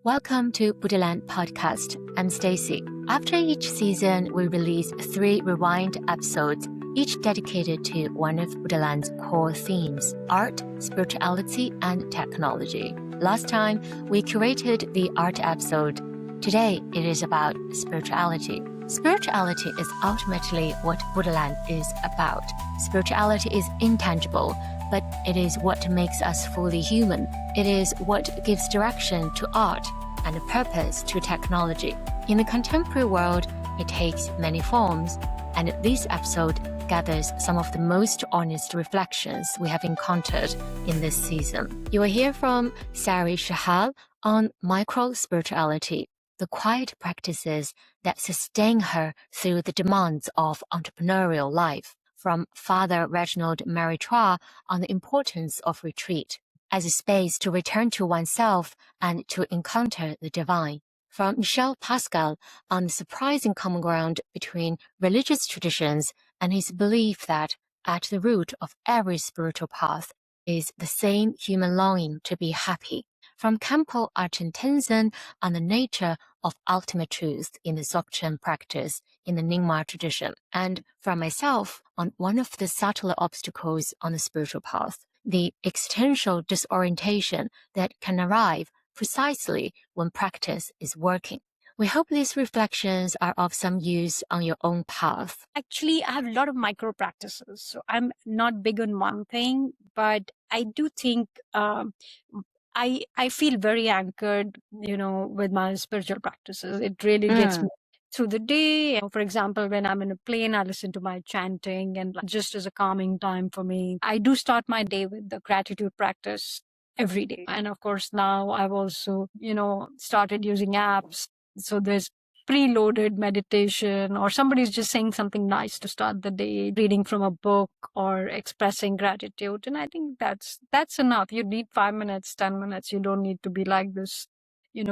Welcome to Buddhaland podcast. I'm Stacy. After each season, we release 3 rewind episodes, each dedicated to one of Buddhaland's core themes: art, spirituality, and technology. Last time, we curated the art episode. Today, it is about spirituality. Spirituality is ultimately what Buddhaland is about. Spirituality is intangible, but it is what makes us fully human. It is what gives direction to art and a purpose to technology. In the contemporary world, it takes many forms, and this episode gathers some of the most honest reflections we have encountered in this season. You will hear from Sairee Chahal on micro-spirituality, the quiet practices that sustain her through the demands of entrepreneurial life, from Father Reginald Mary Chua on the importance of retreat as a space to return to oneself and to encounter the divine, from Michel Pascal on the surprising common ground between religious traditions and his belief that at the root of every spiritual path is the same human longing to be happy, from Khenpo Aachen Tenzin on the nature of ultimate truth in the Dzogchen practice in the Nyingma tradition, and from myself on one of the subtler obstacles on the spiritual path, the existential disorientation that can arrive precisely when practice is working. We hope these reflections are of some use on your own path. Actually, I have a lot of micro practices. So I'm not big on one thing, but I do think I feel very anchored, with my spiritual practices. It really gets me through the day. For example, when I'm in a plane, I listen to my chanting and just as a calming time for me. I do start my day with the gratitude practice every day. And of course, now I've also, started using apps. So there's preloaded meditation, or somebody's just saying something nice to start the day, reading from a book or expressing gratitude. And I think that's enough. You need 5 minutes, 10 minutes. You don't need to be like this,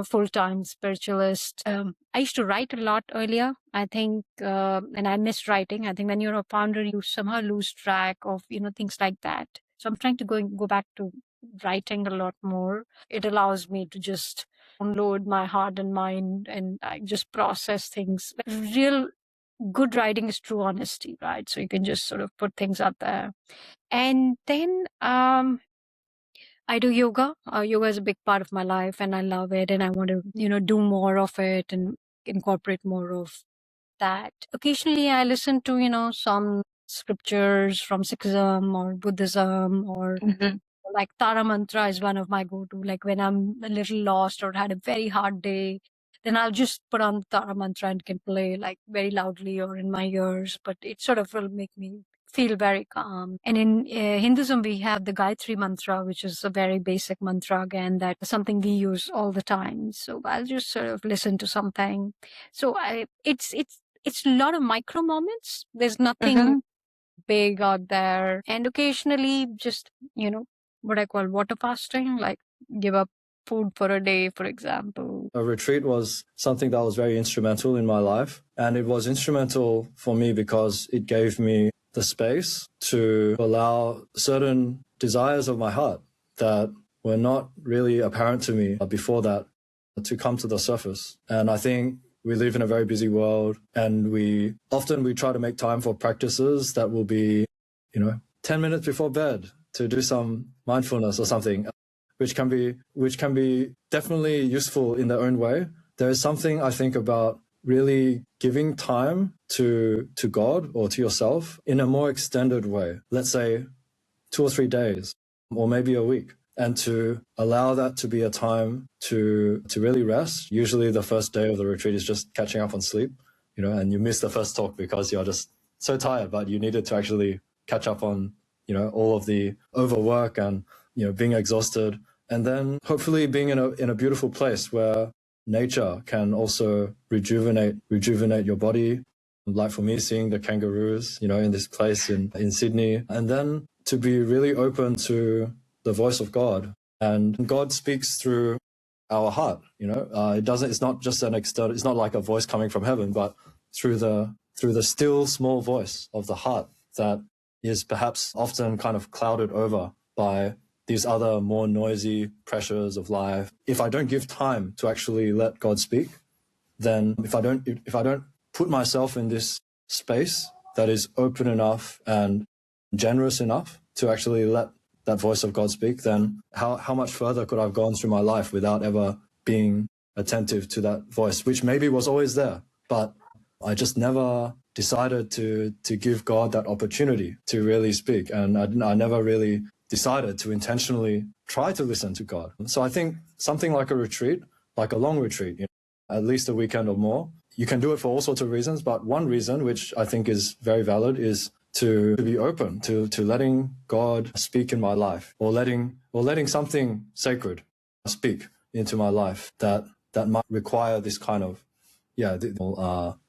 full-time spiritualist. I used to write a lot earlier, I think, and I missed writing. I think when you're a founder, you somehow lose track of, things like that. So I'm trying to go back to writing a lot more. It allows me to just download my heart and mind, and I just process things. Real good writing is true honesty, right? So you can just sort of put things out there. And then I do yoga. Yoga is a big part of my life, and I love it, and I want to, do more of it and incorporate more of that. Occasionally, I listen to, some scriptures from Sikhism or Buddhism, or like Tara Mantra is one of my go-to. Like when I'm a little lost or had a very hard day, then I'll just put on Tara Mantra and can play like very loudly or in my ears, but it sort of will make me feel very calm. And in Hinduism, we have the Gayatri Mantra, which is a very basic mantra, again, that's something we use all the time. So I'll just sort of listen to something. So it's a lot of micro moments. There's nothing big out there. And occasionally just, what I call water fasting, like give up food for a day, for example. A retreat was something that was very instrumental in my life. And it was instrumental for me because it gave me the space to allow certain desires of my heart that were not really apparent to me before that to come to the surface. And I think we live in a very busy world, and we try to make time for practices that will be, 10 minutes before bed to do some mindfulness or something, which can be definitely useful in their own way. There is something I think about really giving time to God or to yourself in a more extended way. Let's say 2 or 3 days, or maybe a week. And to allow that to be a time to really rest. Usually the first day of the retreat is just catching up on sleep, and you miss the first talk because you're just so tired, but you needed to actually catch up on, all of the overwork and, being exhausted. And then hopefully being in a beautiful place where nature can also rejuvenate your body. Like for me, seeing the kangaroos, in this place in Sydney, and then to be really open to the voice of God. And God speaks through our heart, it's not just it's not like a voice coming from heaven, but through the still small voice of the heart that is perhaps often kind of clouded over by these other more noisy pressures of life, if I don't give time to actually let God speak, then if I don't put myself in this space that is open enough and generous enough to actually let that voice of God speak, then how much further could I have gone through my life without ever being attentive to that voice, which maybe was always there, but I just never decided to give God that opportunity to really speak. And I never really decided to intentionally try to listen to God. So I think something like a retreat, like a long retreat, at least a weekend or more, you can do it for all sorts of reasons. But one reason, which I think is very valid, is to be open to letting God speak in my life, or letting something sacred speak into my life that might require this kind of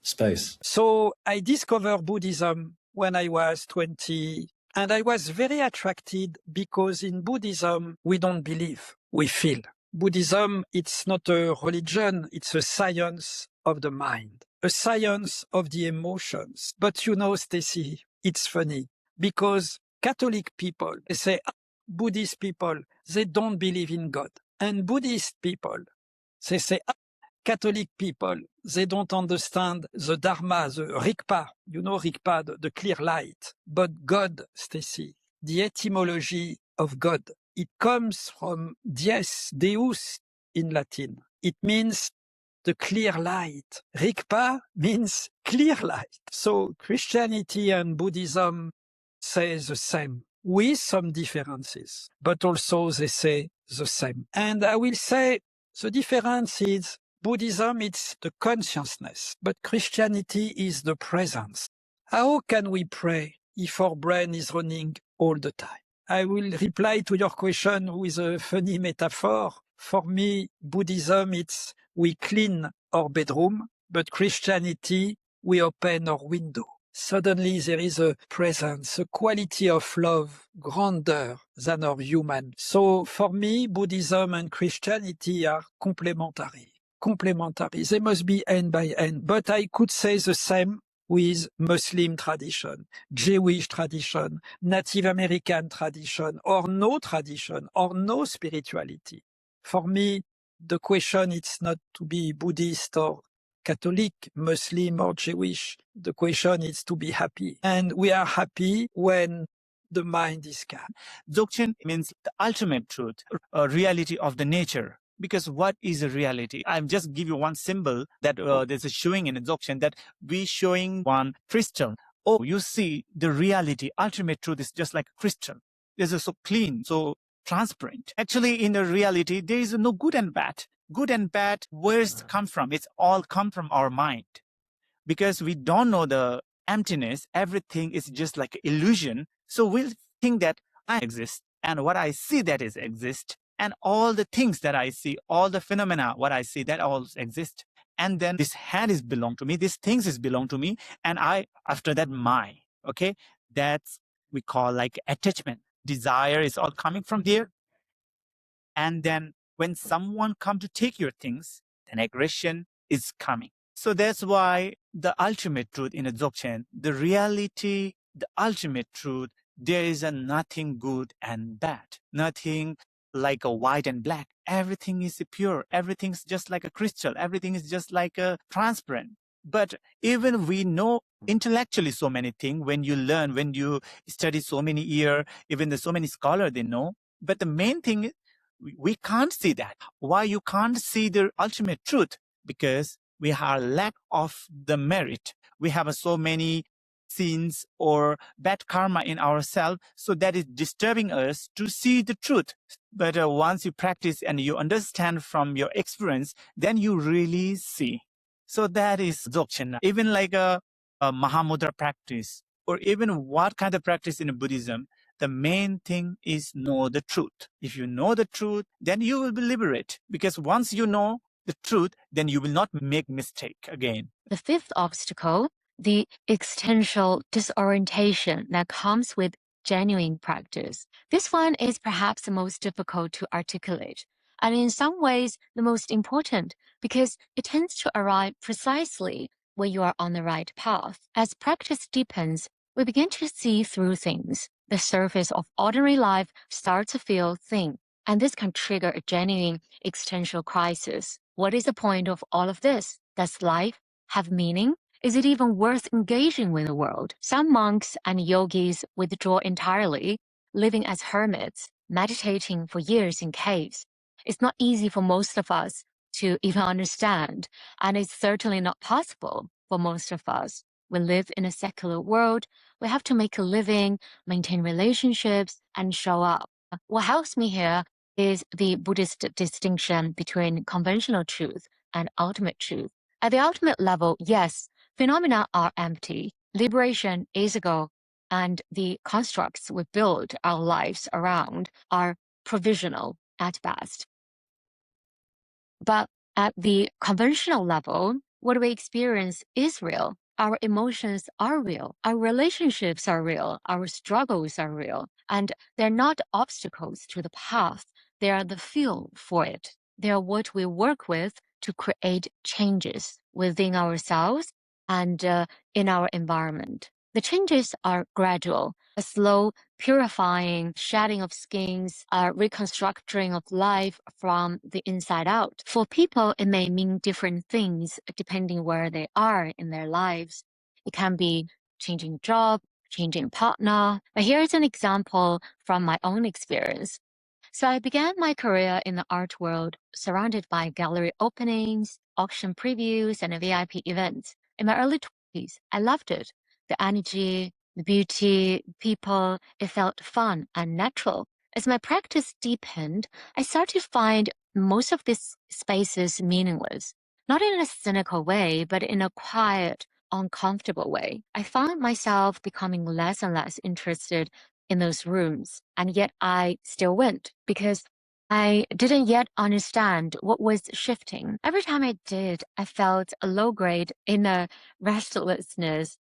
space. So I discovered Buddhism when I was 20, and I was very attracted because in Buddhism, we don't believe, we feel. Buddhism, it's not a religion, it's a science of the mind, a science of the emotions. But Stacy, it's funny because Catholic people, they say, Buddhist people, they don't believe in God. And Buddhist people, they say, Catholic people, they don't understand the Dharma, the Rigpa, Rigpa, the clear light. But God, Stacy, the etymology of God, it comes from dies, Deus in Latin. It means the clear light. Rigpa means clear light. So Christianity and Buddhism say the same, with some differences, but also they say the same. And I will say the difference is Buddhism, it's the consciousness, but Christianity is the presence. How can we pray if our brain is running all the time? I will reply to your question with a funny metaphor. For me, Buddhism, it's we clean our bedroom, but Christianity, we open our window. Suddenly there is a presence, a quality of love grander than our human. So for me, Buddhism and Christianity are complementary. They must be end by end. But I could say the same with Muslim tradition, Jewish tradition, Native American tradition, or no spirituality. For me, the question is not to be Buddhist or Catholic, Muslim or Jewish. The question is to be happy. And we are happy when the mind is calm. Dzogchen means the ultimate truth, a reality of the nature. Because what is a reality? I'll just give you one symbol that there's a showing in a Dzogchen that we showing one crystal. Oh, you see the reality, ultimate truth is just like a crystal. This is so clean, so transparent. Actually, in the reality, there is no good and bad. Good and bad, where's it come from? It's all come from our mind. Because we don't know the emptiness, everything is just like illusion. So we'll think that I exist and what I see that is exist. And all the things that I see, all the phenomena, what I see, that all exist. And then this hand is belong to me, these things is belong to me. And I, after that, my, okay? That's we call like attachment. Desire is all coming from there. And then when someone come to take your things, then aggression is coming. So that's why the ultimate truth in a Dzogchen, the reality, the ultimate truth, there is a nothing good and bad, nothing like a white and black. Everything is pure. Everything's just like a crystal. Everything is just like a transparent. But even we know intellectually so many things, when you learn, when you study so many years, even there's so many scholars they know. But the main thing is we can't see that. Why you can't see the ultimate truth? Because we have lack of the merit. We have so many sins or bad karma in ourselves, so that is disturbing us to see the truth. But once you practice and you understand from your experience, then you really see. So that is Dzogchen. Even like a Mahamudra practice, or even what kind of practice in Buddhism, the main thing is know the truth. If you know the truth, then you will be liberated. Because once you know the truth, then you will not make mistake again. The fifth obstacle, the existential disorientation that comes with genuine practice. This one is perhaps the most difficult to articulate, and in some ways the most important, because it tends to arrive precisely when you are on the right path. As practice deepens, we begin to see through things. the surface of ordinary life starts to feel thin, and this can trigger a genuine existential crisis. What is the point of all of this? Does life have meaning? Is it even worth engaging with the world? Some monks and yogis withdraw entirely, living as hermits, meditating for years in caves. It's not easy for most of us to even understand, and it's certainly not possible for most of us. We live in a secular world. We have to make a living, maintain relationships, and show up. What helps me here is the Buddhist distinction between conventional truth and ultimate truth. At the ultimate level, yes, phenomena are empty. Liberation is a goal, and the constructs we build our lives around are provisional at best. But at the conventional level, what we experience is real. Our emotions are real. Our relationships are real. Our struggles are real. And they're not obstacles to the path. They are the fuel for it. They are what we work with to create changes within ourselves and in our environment. The changes are gradual, a slow purifying, shedding of skins, reconstructing of life from the inside out. For people, it may mean different things depending where they are in their lives. It can be changing job, changing partner. But here's an example from my own experience. So I began my career in the art world, surrounded by gallery openings, auction previews, and VIP events. In my early 20s, I loved it. The energy, the beauty, people, it felt fun and natural. As my practice deepened, I started to find most of these spaces meaningless, not in a cynical way, but in a quiet, uncomfortable way. I found myself becoming less and less interested in those rooms, and yet I still went because I didn't yet understand what was shifting. Every time I did, I felt a low-grade inner restlessness,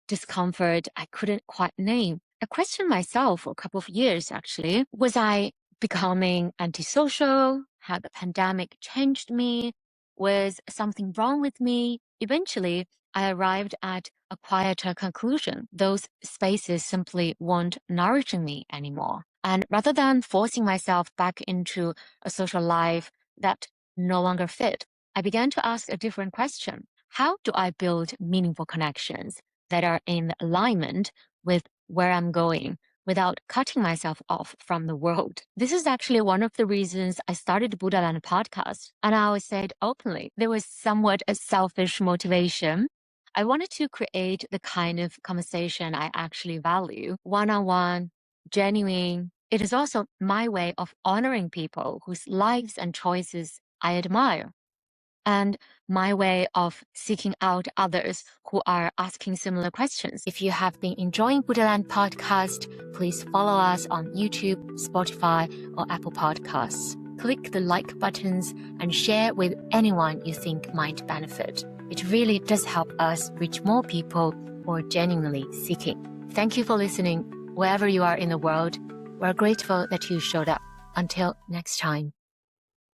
discomfort I couldn't quite name. I questioned myself for a couple of years, actually. Was I becoming antisocial? Had the pandemic changed me? Was something wrong with me? Eventually, I arrived at a quieter conclusion. Those spaces simply weren't nourishing me anymore. And rather than forcing myself back into a social life that no longer fit, I began to ask a different question. How do I build meaningful connections that are in alignment with where I'm going without cutting myself off from the world? This is actually one of the reasons I started the Buddhaland podcast. And I always say it openly. There was somewhat a selfish motivation. I wanted to create the kind of conversation I actually value, one-on-one, genuine. It is also my way of honoring people whose lives and choices I admire, and my way of seeking out others who are asking similar questions. If you have been enjoying Buddhaland podcast, please follow us on YouTube, Spotify, or Apple Podcasts. Click the like buttons and share with anyone you think might benefit. It really does help us reach more people who are genuinely seeking. Thank you for listening. Wherever you are in the world, we're grateful that you showed up. Until next time.